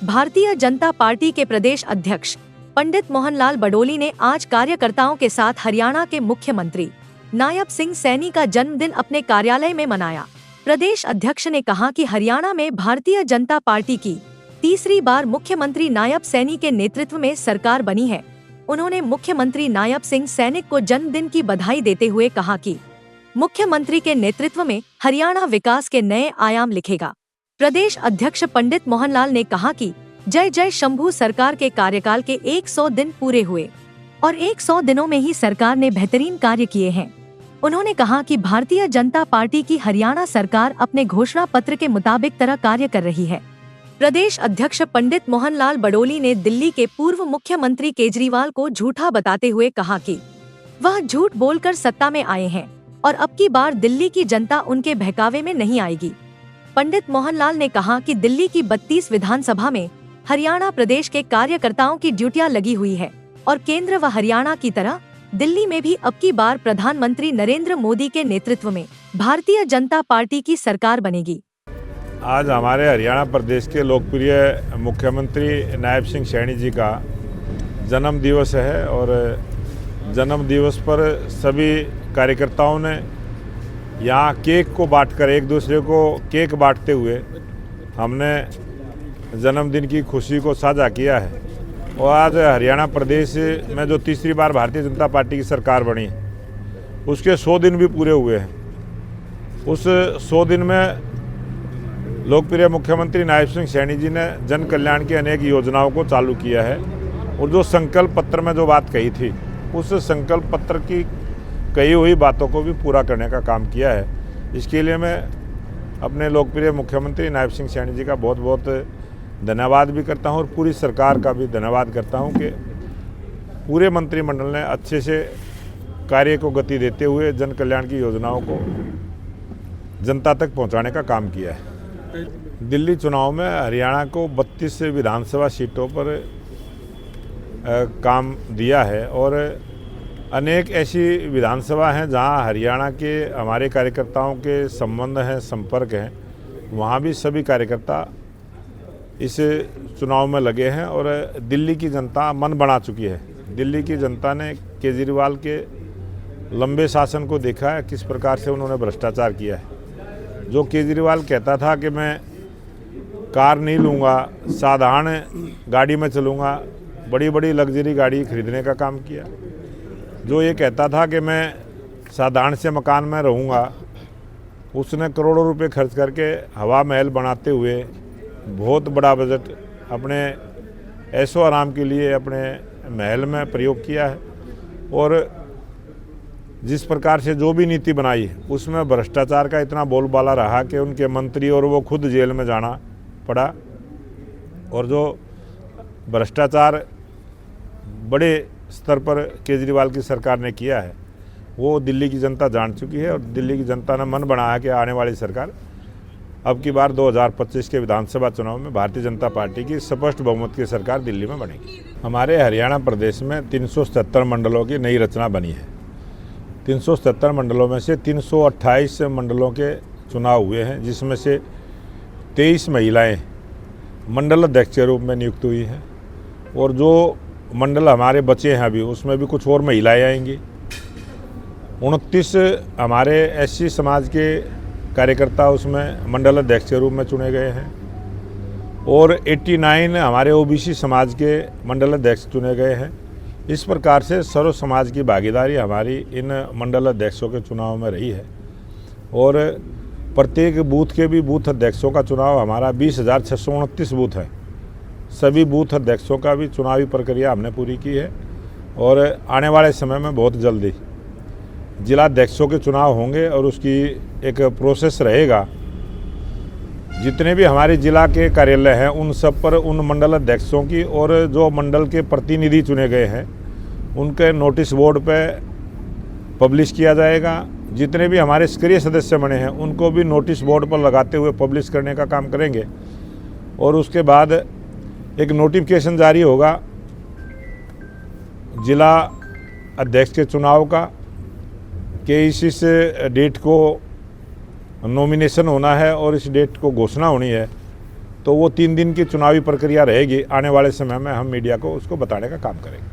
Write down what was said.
Bharatiya Janata party के प्रदेश अध्यक्ष पंडित मोहनलाल बडोली ने आज कार्यकर्ताओं के साथ हरियाणा के मुख्यमंत्री नायब सिंह सैनी का जन्मदिन अपने कार्यालय में मनाया। प्रदेश अध्यक्ष ने कहा कि हरियाणा में भारतीय जनता पार्टी की तीसरी बार मुख्यमंत्री नायब सैनी के नेतृत्व में सरकार बनी है। उन्होंने मुख्यमंत्री नायब सिंह सैनी को जन्मदिन की बधाई देते हुए कहा कि मुख्यमंत्री के नेतृत्व में हरियाणा विकास के नए आयाम लिखेगा। प्रदेश अध्यक्ष पंडित मोहनलाल ने कहा कि जय जय शंभू सरकार के कार्यकाल के 100 दिन पूरे हुए और 100 दिनों में ही सरकार ने बेहतरीन कार्य किए हैं। उन्होंने कहा कि भारतीय जनता पार्टी की हरियाणा सरकार अपने घोषणा पत्र के मुताबिक तरह कार्य कर रही है। प्रदेश अध्यक्ष पंडित मोहनलाल बडोली ने दिल्ली के पूर्व मुख्यमंत्री केजरीवाल को झूठा बताते हुए कहा कि वह झूठ बोलकर सत्ता में आए हैं और अब की बार दिल्ली की जनता उनके बहकावे में नहीं आएगी। पंडित मोहनलाल ने कहा कि दिल्ली की 32 विधानसभा में हरियाणा प्रदेश के कार्यकर्ताओं की ड्यूटियां लगी हुई है और केंद्र व हरियाणा की तरह दिल्ली में भी अब की बार प्रधानमंत्री नरेंद्र मोदी के नेतृत्व में भारतीय जनता पार्टी की सरकार बनेगी। आज हमारे हरियाणा प्रदेश के लोकप्रिय मुख्यमंत्री नायब सिंह सैनी जी का जन्म दिवस है और जन्म दिवस पर सभी कार्यकर्ताओं ने यहाँ केक को बांटकर एक दूसरे को केक बांटते हुए हमने जन्मदिन की खुशी को साझा किया है। और आज हरियाणा प्रदेश में जो तीसरी बार भारतीय जनता पार्टी की सरकार बनी उसके 100 दिन भी पूरे हुए हैं। उस 100 दिन में लोकप्रिय मुख्यमंत्री नायब सिंह सैनी जी ने जन कल्याण की अनेक योजनाओं को चालू किया है और जो संकल्प पत्र में जो बात कही थी उस संकल्प पत्र की कही हुई बातों को भी पूरा करने का काम किया है। इसके लिए मैं अपने लोकप्रिय मुख्यमंत्री नायब सिंह सैनी जी का बहुत बहुत धन्यवाद भी करता हूं और पूरी सरकार का भी धन्यवाद करता हूं कि पूरे मंत्रिमंडल ने अच्छे से कार्य को गति देते हुए जन कल्याण की योजनाओं को जनता तक पहुंचाने का काम किया है। दिल्ली चुनाव में हरियाणा को 32 विधानसभा सीटों पर काम दिया है और अनेक ऐसी विधानसभा हैं जहां हरियाणा के हमारे कार्यकर्ताओं के संबंध हैं, संपर्क हैं। वहां भी सभी कार्यकर्ता इस चुनाव में लगे हैं और दिल्ली की जनता मन बना चुकी है। दिल्ली की जनता ने केजरीवाल के लंबे शासन को देखा है, किस प्रकार से उन्होंने भ्रष्टाचार किया है। जो केजरीवाल कहता था कि मैं कार नहीं लूँगा, साधारण गाड़ी में चलूँगा, बड़ी बड़ी लग्जरी गाड़ी खरीदने का काम किया। जो ये कहता था कि मैं साधारण से मकान में रहूँगा, उसने करोड़ों रुपए खर्च करके हवा महल बनाते हुए बहुत बड़ा बजट अपने ऐशो आराम के लिए अपने महल में प्रयोग किया है। और जिस प्रकार से जो भी नीति बनाई उसमें भ्रष्टाचार का इतना बोलबाला रहा कि उनके मंत्री और वो खुद जेल में जाना पड़ा। और जो भ्रष्टाचार बड़े स्तर पर केजरीवाल की सरकार ने किया है वो दिल्ली की जनता जान चुकी है और दिल्ली की जनता ने मन बनाया कि आने वाली सरकार अब की बार 2025 के विधानसभा चुनाव में भारतीय जनता पार्टी की स्पष्ट बहुमत की सरकार दिल्ली में बनेगी। हमारे हरियाणा प्रदेश में 377 मंडलों की नई रचना बनी है। 377 मंडलों में से 328 मंडलों के चुनाव हुए हैं, जिसमें से 23 महिलाएँ मंडल अध्यक्ष के रूप में नियुक्त हुई हैं और जो मंडल हमारे बचे हैं अभी उसमें भी कुछ और महिलाएं आएंगी। 29 हमारे एससी समाज के कार्यकर्ता उसमें मंडल अध्यक्ष के रूप में चुने गए हैं और 89 हमारे ओबीसी समाज के मंडल अध्यक्ष चुने गए हैं। इस प्रकार से सर्व समाज की भागीदारी हमारी इन मंडल अध्यक्षों के चुनाव में रही है और प्रत्येक बूथ के भी बूथ अध्यक्षों का चुनाव हमारा 20,629 बूथ है। सभी बूथ अध्यक्षों का भी चुनावी प्रक्रिया हमने पूरी की है और आने वाले समय में बहुत जल्दी जिला अध्यक्षों के चुनाव होंगे और उसकी एक प्रोसेस रहेगा। जितने भी हमारे जिला के कार्यालय हैं उन सब पर उन मंडल अध्यक्षों की और जो मंडल के प्रतिनिधि चुने गए हैं उनके नोटिस बोर्ड पे पब्लिश किया जाएगा। जितने भी हमारे सक्रिय सदस्य बने हैं उनको भी नोटिस बोर्ड पर लगाते हुए पब्लिश करने का काम करेंगे और उसके बाद एक नोटिफिकेशन जारी होगा जिला अध्यक्ष के चुनाव का कि इस डेट को नॉमिनेशन होना है और इस डेट को घोषणा होनी है तो वो 3 दिन की चुनावी प्रक्रिया रहेगी। आने वाले समय में हम मीडिया को उसको बताने का काम करेंगे।